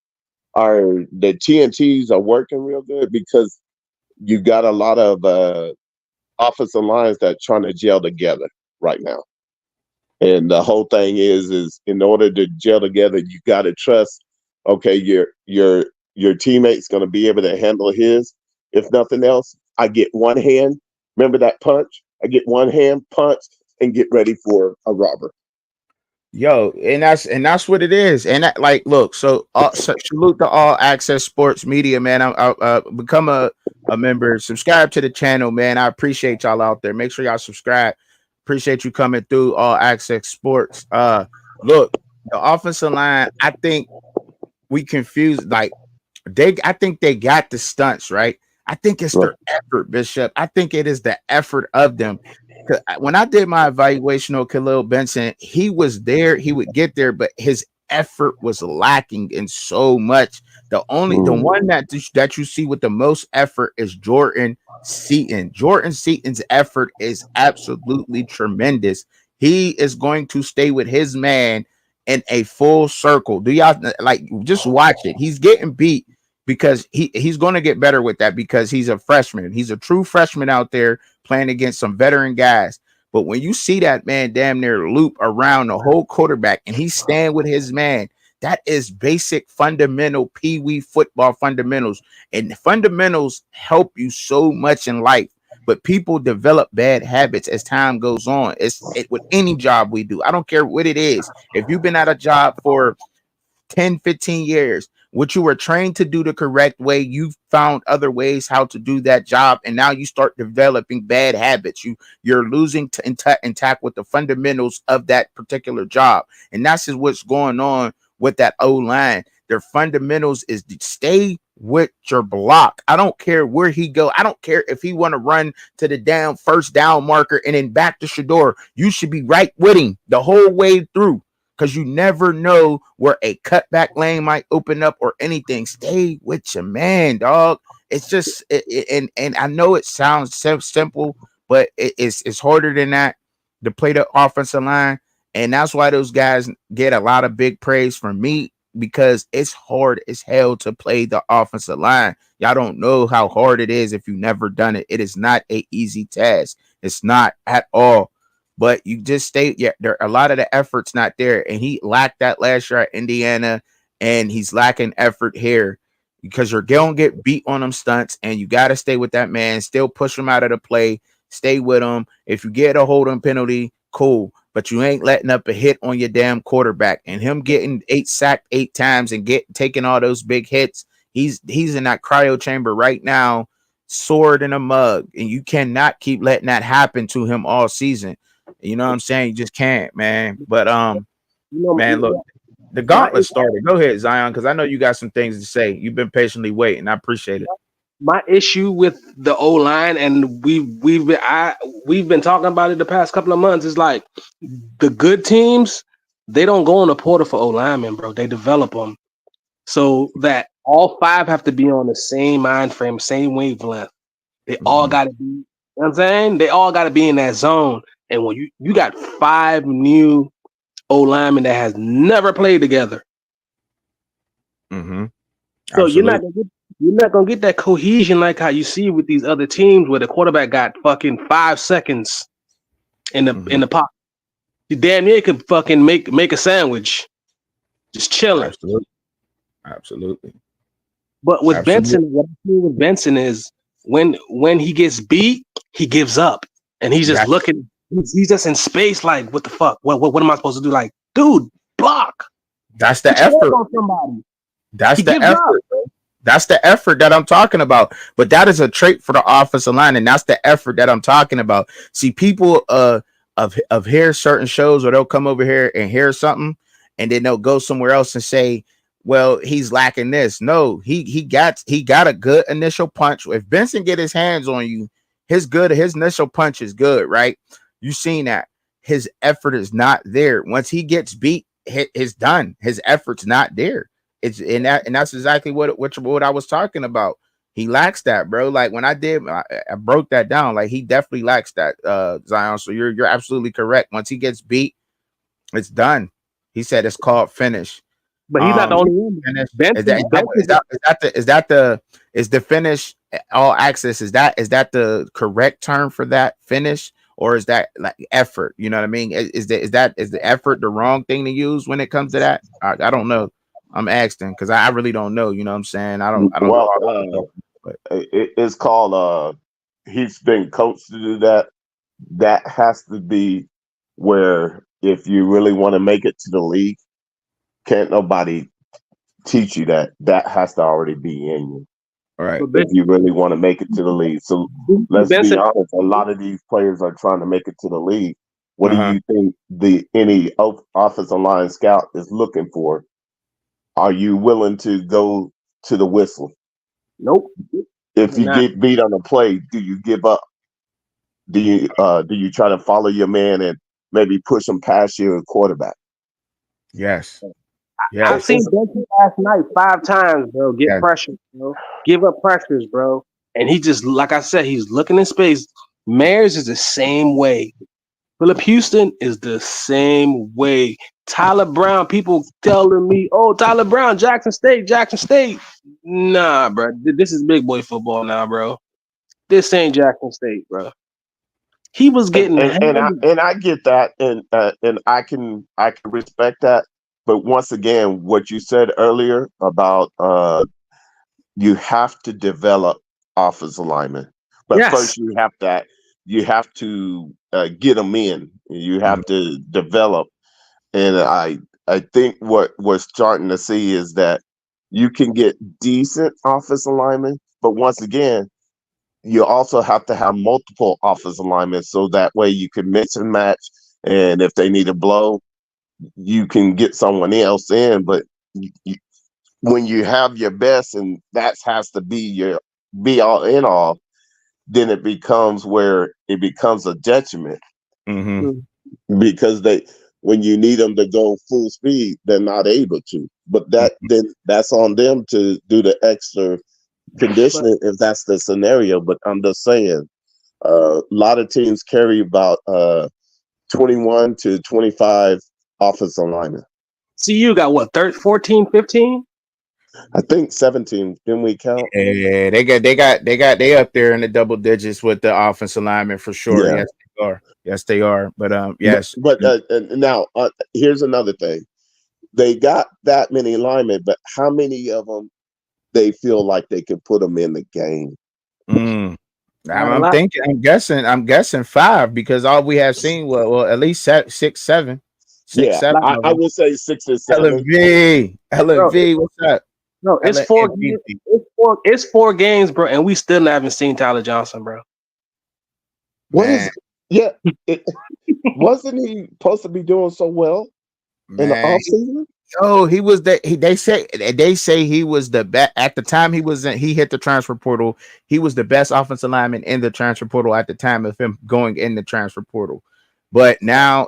are the TNTs are working real good because you got a lot of offensive lines that trying to gel together right now. And the whole thing is in order to gel together, you got to trust. Okay, your teammate's going to be able to handle his. If nothing else, I get one hand. Remember that punch? I get one hand punch and get ready for a robber. Yo, and that's what it is. And that, like, look, so salute to All Access Sports Media, man. I become a member, subscribe to the channel, man. I appreciate y'all out there. Make sure y'all subscribe. Appreciate you coming through All Access Sports. Look, the offensive line, I think we confused. Like, I think they got the stunts right. I think it's Right. their effort, Bishop. I think it is the effort of them. 'Cause when I did my evaluation of Khalil Benson, he was there, he would get there, but his effort was lacking in so much. The Mm. one that you see with the most effort is Jordan Seaton. Jordan Seaton's effort is absolutely tremendous. He is going to stay with his man in a full circle. Do y'all like just watch it? He's getting beat because he's going to get better with that because he's a freshman. He's a true freshman out there playing against some veteran guys. But when you see that man damn near loop around the whole quarterback and he's staying with his man, that is basic fundamental pee-wee football fundamentals. And fundamentals help you so much in life. But people develop bad habits as time goes on. With any job we do. I don't care what it is. If you've been at a job for 10, 15 years, what you were trained to do the correct way, you've found other ways how to do that job, and now you start developing bad habits. You're losing intact with the fundamentals of that particular job, and that's just what's going on with that O line. Their fundamentals is to stay with your block. I don't care where he go. I don't care if he want to run to the first down marker and then back to Shador. You should be right with him the whole way through because you never know where a cutback lane might open up or anything. Stay with your man, dog. It's just and I know it sounds so simple, but it's harder than that. to play the offensive line. And that's why those guys get a lot of big praise from me, because it's hard as hell to play the offensive line. Y'all don't know how hard it is if you've never done it. It is not a easy task. It's not at all. But you just stay, yeah, there a lot of the effort's not there. And he lacked that last year at Indiana, and he's lacking effort here because you're gonna get beat on them stunts, and you gotta stay with that man, still push him out of the play, stay with him. If you get a holding penalty, cool, but you ain't letting up a hit on your damn quarterback. And him getting sacked 8 times and taking all those big hits, he's in that cryo chamber right now, sword in a mug, and you cannot keep letting that happen to him all season. You know what I'm saying? You just can't, man. But man, look, the gauntlet started. Go ahead, Zion, because I know you got some things to say. You've been patiently waiting. I appreciate it. My issue with the O line, and we've been talking about it the past couple of months, is like the good teams, they don't go in the portal for O linemen, bro. They develop them so that all 5 have to be on the same mind frame, same wavelength. They all got to be. You know what I'm saying? They all got to be in that zone. And when you got 5 new O linemen that has never played together, so you're not gonna get that cohesion like how you see with these other teams where the quarterback got fucking 5 seconds in the pocket. You damn near could fucking make a sandwich, just chilling. Absolutely. But with Benson, what I see with Benson is when he gets beat, he gives up, and he's just looking. He's just in space, like, what the fuck? What am I supposed to do? Like, dude, block. That's the effort. That's the effort. That's the effort that I'm talking about. But that is a trait for the offensive line, and that's the effort that I'm talking about. See, people of hear certain shows, or they'll come over here and hear something, and then they'll go somewhere else and say, well, he's lacking this. No, he got a good initial punch. If Benson get his hands on you, his initial punch is good, right? You seen that. His effort is not there. Once he gets beat, it's done. His effort's not there. It's and that's exactly what I was talking about. He lacks that, bro. Like when I broke that down. Like he definitely lacks that, Zion. So you're absolutely correct. Once he gets beat, it's done. He said it's called finish. But he's not the only one. Is the finish all access? Is that the correct term for that, finish? Or is that like effort? You know what I mean? Is the effort the wrong thing to use when it comes to that? I don't know. I'm asking because I really don't know. You know what I'm saying? I don't know. It's called he's been coached to do that. That has to be where if you really want to make it to the league, can't nobody teach you that. That has to already be in you. All right. If you really want to make it to the league. So let's be honest, a lot of these players are trying to make it to the league. What do you think any offensive line scout is looking for? Are you willing to go to the whistle? Nope. If you get beat on a play, do you give up? Do you try to follow your man and maybe push him past your quarterback? Yes. I've seen Benson last night 5 times, bro. Get pressure, bro. Give up pressures, bro. And he just, like I said, he's looking in space. Mayers is the same way. Philip Houston is the same way. Tyler Brown, people telling me, oh, Tyler Brown, Jackson State. Nah, bro. This is big boy football now, bro. This ain't Jackson State, bro. He was getting and I get that, and I can respect that. But once again, what you said earlier about you have to develop offensive linemen, but first you have to get them in. You have to develop, and I think what we're starting to see is that you can get decent offensive linemen, but once again, you also have to have multiple offensive linemen so that way you can mix and match, and if they need a blow, you can get someone else in. But when you have your best and that has to be your be all in all, then it becomes a detriment because when you need them to go full speed, they're not able to. But then that's on them to do the extra conditioning if that's the scenario. But I'm just saying, a lot of teams carry about 21 to 25 offensive linemen. CU got what, 13, 14, 15? I think 17. Didn't we count? Yeah, they up there in the double digits with the offensive linemen for sure. Yeah. Yes, they are. Yes, they are. But But, yes. but and now here's another thing. They got that many linemen, but how many of them they feel like they can put them in the game? Mm. Not a I'm lot. thinking. I'm guessing 5 because all we have seen well at least 6, 7, 6, Yeah, 7 of I them. would say 6 or 7. Bro, LV, what's up? no, it's 4 games. LNVP. It's 4 games, bro, and we still haven't seen Tyler Johnson, bro. What Man, is? Yeah, it, wasn't he supposed to be doing so well in the man. off season? Oh, he was the they say he was the best at the time he hit the transfer portal. He was the best offensive lineman in the transfer portal at the time of him going in the transfer portal. But now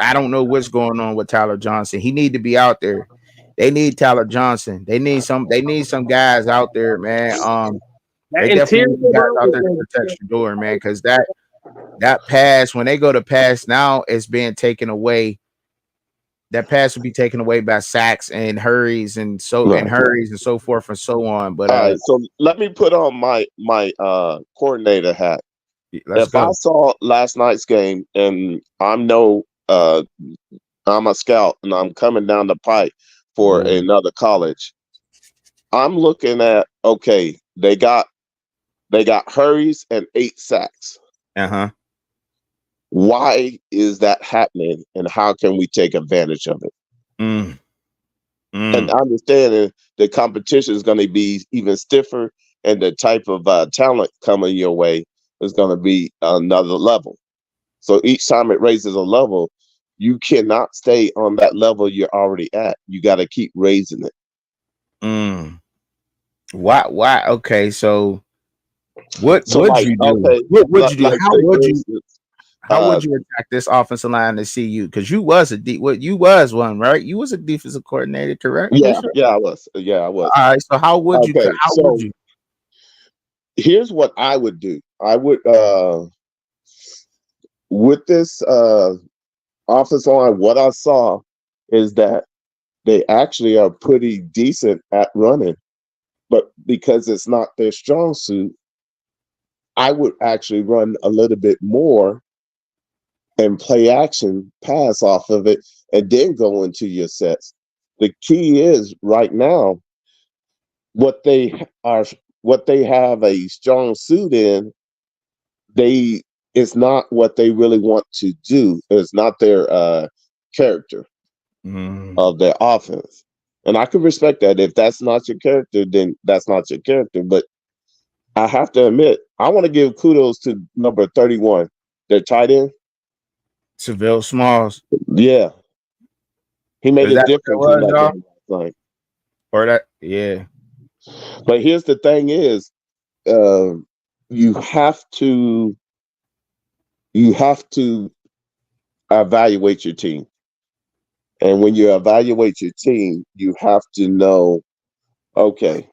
I don't know what's going on with Tyler Johnson. He need to be out there. They need Tyler Johnson. They need some guys out there, man. That They definitely interior, need some guys bro, out there to protect your door, man, because that pass, when they go to pass now, it's being taken away. That pass would be taken away by sacks and hurries and Right. so forth and so on. But All right. So let me put on my coordinator hat. let's If I go. saw last night's game and I'm a scout and I'm coming down the pipe for Ooh. another college, I'm looking at they got hurries and 8 sacks. Uh-huh. Why is that happening, and how can we take advantage of it? Mm. And Mm. understanding the competition is going to be even stiffer, and the type of talent coming your way is going to be another level. So each time it raises a level, you cannot stay on that level you're already at. You got to keep raising it. Mm. Why? Okay, so what So would like, you do? okay, What would you do? like say for instance, How would you attack this offensive line to see you? Because you was you was one, right? You was a defensive coordinator, correct? yeah, Bishop? yeah, I was. Yeah, I was. All right. So Okay, how would so you? here's what I would do. I would with this offensive line, what I saw is that they actually are pretty decent at running, but because it's not their strong suit, I would actually run a little bit more and play action pass off of it and then go into your sets. The key is right now what they are what they have a strong suit in, they it's not what they really want to do. It's not their character Mm. of their offense. And I can respect that. If that's not your character, then that's not your character. But I have to admit, I want to give kudos to number 31, their tight end. Seville Smalls. Yeah, he made Is a that what difference it in was, that y'all? game last night. Or that? Yeah. But here's the thing: is uh, you have to you have to evaluate your team, and when you evaluate your team, you have to know, okay,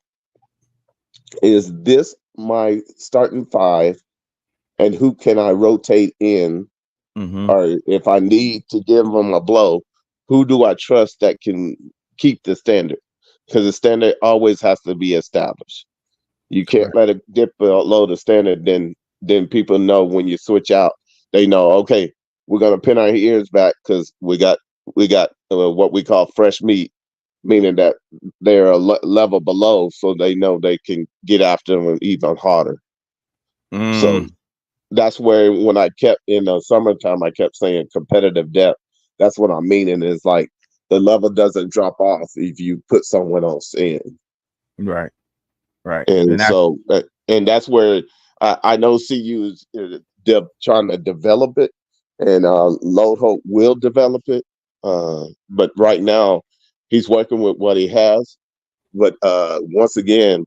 is this my starting 5, and who can I rotate in? Mm-hmm. Or if I need to give them a blow, who do I trust that can keep the standard? Because the standard always has to be established. You can't Correct. let it dip below the standard. Then people know when you switch out, they know, okay, we're gonna pin our ears back because we got what we call fresh meat, meaning that they're a level below, so they know they can get after them even harder. So Mm. that's where when I kept in the summertime, I kept saying competitive depth. That's what I'm meaning is like the level doesn't drop off if you put someone else in. Right. Right. And And that's so, and that's where I know CU is trying to develop it, and Load Hope will develop it. But right now, he's working with what he has. But once again,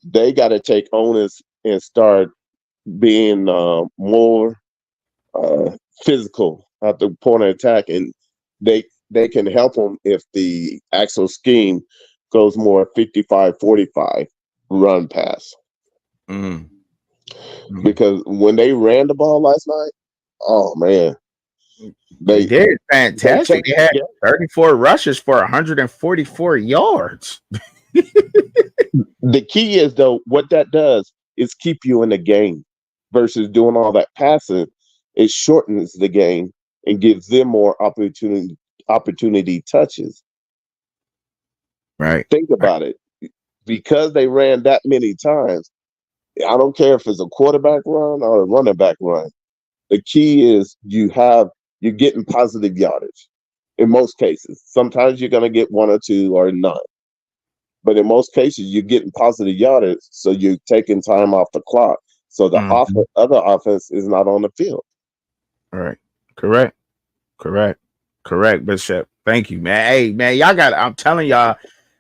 they got to take onus and start being more uh, physical at the point of attack, and they can help them if the actual scheme goes more 55-45 run pass. mm. Mm. Because when they ran the ball last night, oh man, They did fantastic. They had yeah. 34 rushes for 144 yards. The key is though, what that does is keep you in the game versus doing all that passing. It shortens the game and gives them more opportunity touches. Right. Think about it. Because they ran that many times, I don't care if it's a quarterback run or a running back run. The key is you're getting positive yardage in most cases. Sometimes you're going to get one or two or none. But in most cases, you're getting positive yardage, so you're taking time off the clock. So the other offense is not on the field. All right. Correct, Bishop. Thank you, man. Hey, man, I'm telling y'all,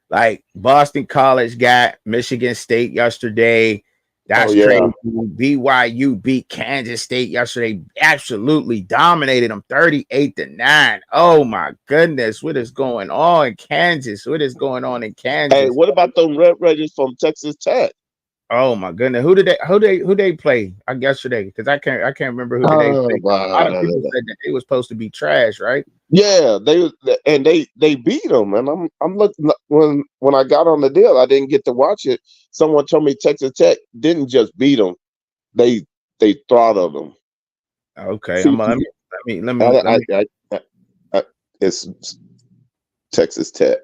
like Boston College got Michigan State yesterday. That's crazy. BYU beat Kansas State yesterday. Absolutely dominated them 38-9. Oh my goodness. What is going on in Kansas? What is going on in Kansas? Hey, what about the Red Raiders from Texas Tech? Oh my goodness. Who they play yesterday? Because I can't remember who they play. A lot of people said that they was supposed to be trash, right? Yeah, they beat them, and I'm looking when I got on the deal, I didn't get to watch it. Someone told me Texas Tech didn't just beat them; they throttled them. Okay, See, let me. it's Texas Tech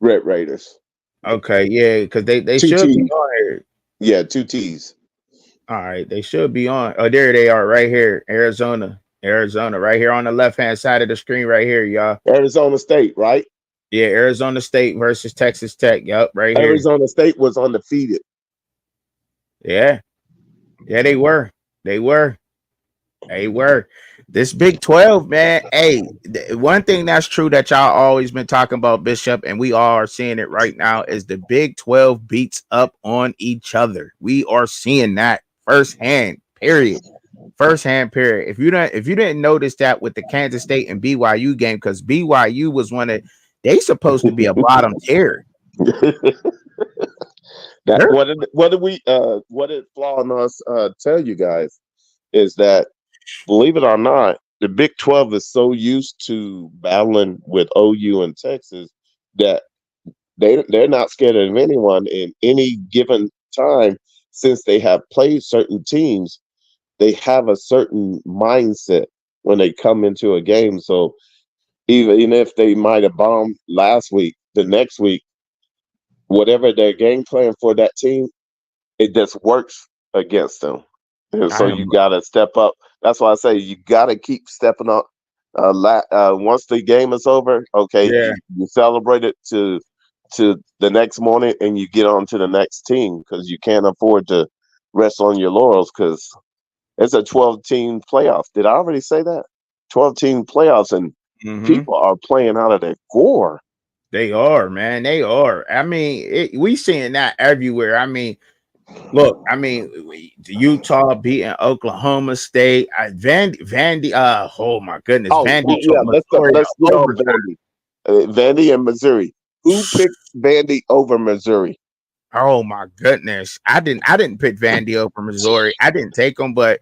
Red Raiders. Okay, yeah, because they should be on here. Yeah, 2 T's. All right, they should be on. Oh, there they are, right here, Arizona, right here on the left-hand side of the screen, right here, y'all. Arizona State, right? Yeah, Arizona State versus Texas Tech. Yep, right here. Arizona State was undefeated. Yeah, they were. This Big 12, man. Hey, one thing that's true that y'all always been talking about, Bishop, and we all are seeing it right now, is the Big 12 beats up on each other. We are seeing that firsthand. Period. If you didn't notice that with the Kansas State and BYU game, because BYU was they supposed to be a bottom tier. What did Flaw and us tell you guys is that, believe it or not, the Big 12 is so used to battling with OU and Texas that they're not scared of anyone in any given time. Since they have played certain teams, they have a certain mindset when they come into a game. So even if they might have bombed last week, the next week, whatever their game plan for that team, it just works against them. And so you got to step up. That's why I say you got to keep stepping up. Once the game is over, okay, you celebrate it to the next morning, and you get on to the next team, because you can't afford to rest on your laurels, because it's a 12-team playoff. Did I already say that? 12-team playoffs, and people are playing out of their gore. They are, man. They are. I mean, we seeing that everywhere. I mean, look, Utah beating Oklahoma State. Vandy. Oh my goodness, Vandy. Let's get on Vandy. Vandy and Missouri. Who picked Vandy over Missouri? Oh my goodness, I didn't pick Vandy over Missouri. I didn't take them, but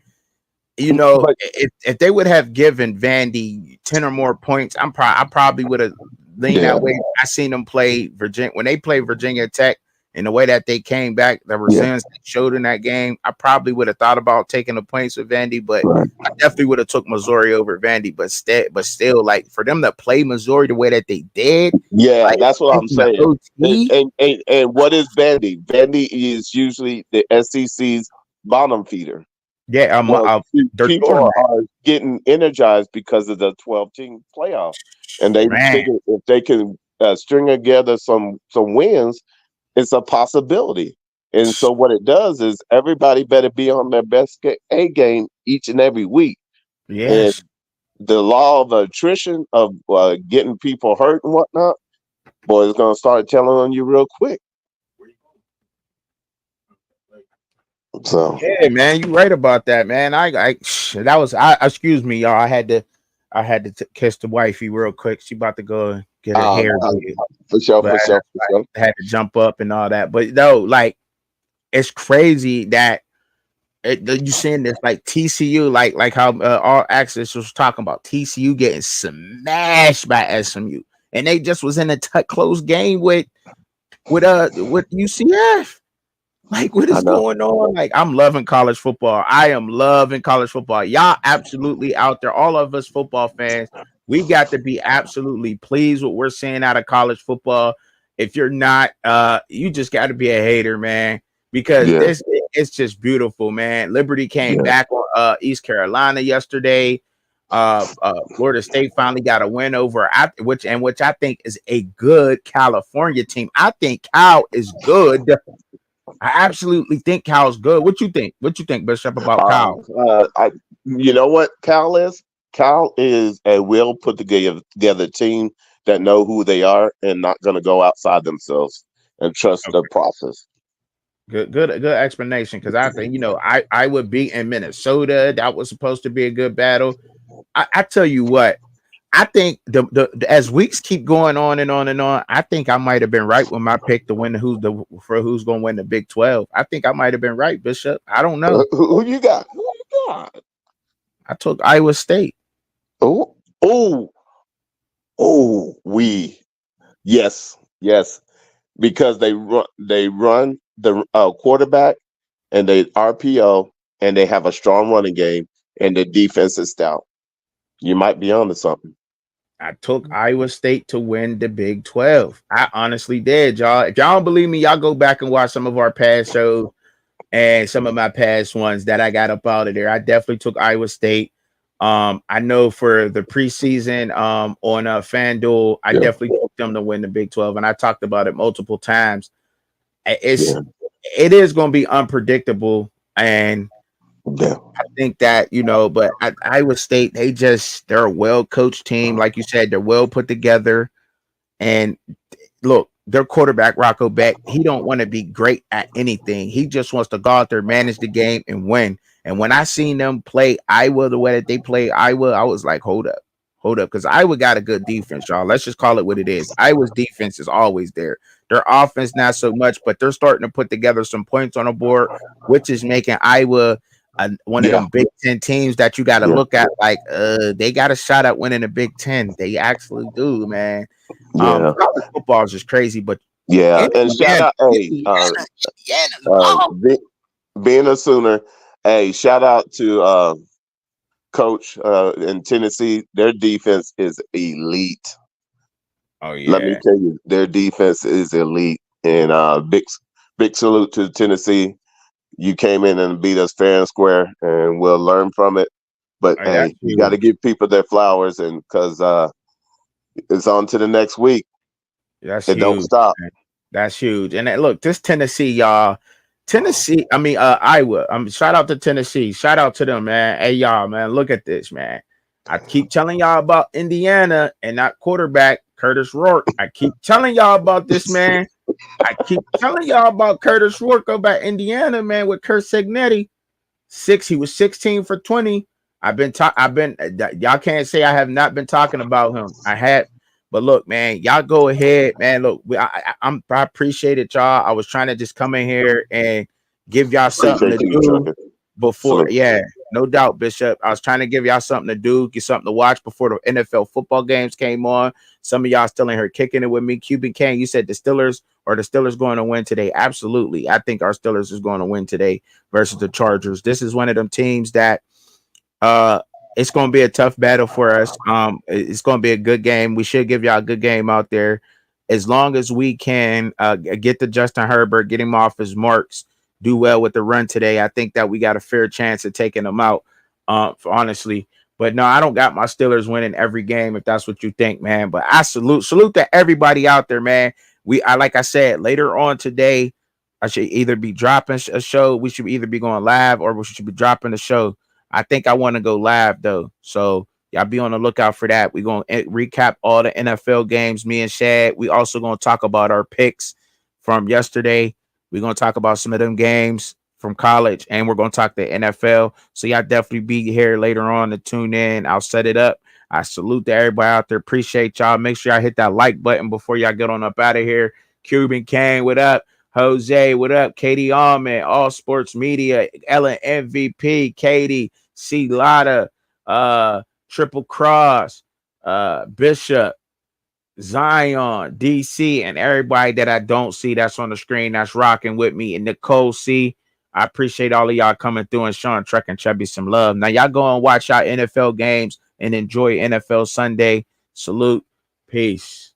if they would have given Vandy 10 or more points, I probably would have leaned that way. I seen them play Virginia when they played Virginia Tech. And the way that they came back, the resilience they showed in that game, I probably would have thought about taking the points with Vandy, but I definitely would have took Missouri over Vandy. But still, like, for them to play Missouri the way that they did, that's what I'm saying. And what is Vandy? Vandy is usually the SEC's bottom feeder. Yeah, people are getting energized because of the 12-team playoff, and they figure if they can string together some wins, it's a possibility. And so what it does is everybody better be on their best A game each and every week. Yes. And the law of attrition of getting people hurt and whatnot, boy, it's going to start telling on you real quick. So yeah, man, you right about that, man. Excuse me, y'all. I had to kiss the wifey real quick. She about to go and get her hair. For sure. I had to jump up and all that, but no, like, it's crazy that you seeing this like TCU, like how all access was talking about TCU getting smashed by SMU, and they just was in a close game with UCF. Like, what I is know. going on? Like, I'm loving college football. I am loving college football. Y'all absolutely out there. All of us football fans, we got to be absolutely pleased with what we're seeing out of college football. If you're not, you just got to be a hater, man, because Yeah, it's just beautiful, man. Liberty came yeah. back on East Carolina yesterday. Florida State finally got a win over which I think is a good California team. I think Cal is good. I absolutely think Cal's good. What you think? What you think, Bishop, about Cal? You know what Cal is? Cal is a well put together team that know who they are and not going to go outside themselves and trust the Okay. process. Good explanation. Because I think I would beat in Minnesota. That was supposed to be a good battle. I tell you what, I think the as weeks keep going on and on and on, I think I might have been right with my pick to win who's going to win the Big 12. I think I might have been right, Bishop. I don't know. Who you got? Who you got? I took Iowa State. Oh, oh, oh. Yes, because they run the quarterback and they RPO and they have a strong running game and the defense is stout. You might be onto something. I took Iowa State to win the Big 12. I honestly did, y'all. If y'all don't believe me, y'all go back and watch some of our past shows and some of my past ones that I got up out of there. I definitely took Iowa State. I know for the preseason on FanDuel, I Yeah, definitely took them to win the Big 12, and I talked about it multiple times. yeah, It is going to be unpredictable, and yeah, I think that, but Iowa State, they're a well coached team. Like you said, they're well put together. And look, their quarterback, Rocco Beck, he don't want to be great at anything. He just wants to go out there, manage the game, and win. And when I seen them play Iowa the way that they play Iowa, I was like, hold up. Because Iowa got a good defense, y'all. Let's just call it what it is. Iowa's defense is always there. Their offense, not so much, but they're starting to put together some points on the board, which is making Iowa one of yeah, them Big Ten teams that you got to yeah, look at. Like, they got a shot at winning the Big Ten. They actually do, man. yeah, College football is just crazy, but yeah. And shout Indiana, out, Indiana's oh, being a Sooner, hey, shout out to Coach in Tennessee. Their defense is elite. oh Let me yeah, tell you, their defense is elite. And big salute to Tennessee. You came in and beat us fair and square, and we'll learn from it. But oh, that's hey, you got to huge. give people their flowers, and because it's on to the next week. That's It don't huge. stop. Man. That's huge. And look, this Tennessee, y'all. Tennessee, I mean, Iowa. Shout out to Tennessee. Shout out to them, man. Hey, y'all, man, look at this, man. I keep telling y'all about Indiana and not quarterback Curtis Rourke. I keep telling y'all about this, man. I keep telling y'all about Curtis Rourke about Indiana, man, with Kurt Signetti. He was 16 for 20. Y'all can't say I have not been talking about him. I had, but look, man, y'all go ahead, man. Look, I appreciate it, y'all. I was trying to just come in here and give y'all something Appreciate to you, do Truckin. before, Salute. yeah, no doubt, Bishop. I was trying to give y'all something to do, get something to watch before the NFL football games came on. Some of y'all still in here kicking it with me. Cuban King, you said the Steelers going to win today. Absolutely. I think our Steelers is going to win today versus the Chargers. This is one of them teams that it's going to be a tough battle for us. It's going to be a good game. We should give y'all a good game out there. As long as we can get to Justin Herbert, get him off his marks, do well with the run today, I think that we got a fair chance of taking them out, honestly. But no, I don't got my Steelers winning every game if that's what you think, man. But I salute to everybody out there, man. Like I said, later on today, I should either be dropping a show. We should either be going live or we should be dropping the show. I think I want to go live though. So y'all be on the lookout for that. We're going to recap all the NFL games, me and Shad. We also going to talk about our picks from yesterday. We're going to talk about some of them games from college, and we're going to talk the NFL. So y'all definitely be here later on to tune in. I'll set it up. I salute to everybody out there. Appreciate y'all. Make sure y'all hit that like button before y'all get on up out of here. Cuban Kane, what up? Jose, what up? Katie Allman, All Sports Media, Ellen MVP, Katie, C Lotta, Triple Cross, Bishop, Zion, DC, and everybody that I don't see that's on the screen that's rocking with me. And Nicole C. I appreciate all of y'all coming through and showing Truckin Chubbzy some love. Now, y'all go and watch our NFL games and enjoy NFL Sunday. Salute. Peace.